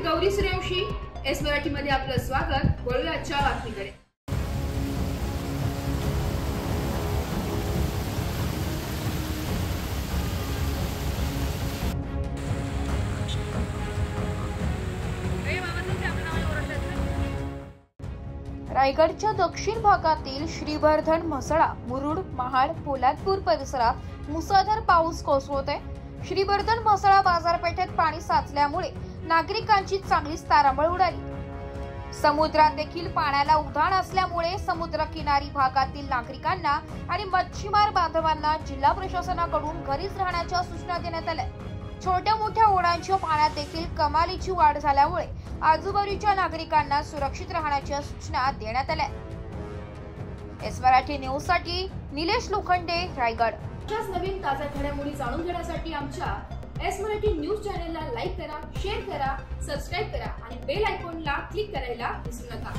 Gauri Suryavanshi, S Marathi मध्ये आपलं स्वागत। वळूया आजच्या बातमीकडे। रायगडच्या दक्षिण भागातील श्रीवर्धन, म्हसळा, मुरुड, महाड, पोलादपूर परिसरात मुसळधार पाऊस कोसळत आहे। श्रीवर्धन म्हसळा बाजारपेठेत पाणी साचल्यामुळे नागरिकांची चांगलीच तारांबळ उडाली। समुद्रात देखील पाण्याला उधाण असल्यामुळे समुद्र किनारी भागातील नागरिकांना आणि मच्छीमार बांधवांना जिल्हा प्रशासनाकडून घरीच राहण्याच्या सूचना देण्यात आल्या। छोट्या मोठ्या ओढ्यांच्या पाण्यात देखील कमालीची वाढ झाल्यामुळे आजूबाजूच्या नागरिकांना सुरक्षित राहण्याच्या सूचना देण्यात आल्या। एस मराठी न्यूज साठी निलेश लोखंडे, रायगड। अशाच नवीन ताज्या घडामोडी जाणून घेण्यासाठी आमच्या एस मराठी न्यूज चॅनलला लाईक करा, शेअर करा, सबस्क्राइब करा आणि बेल आयकॉनला क्लिक करायला विसरू नका।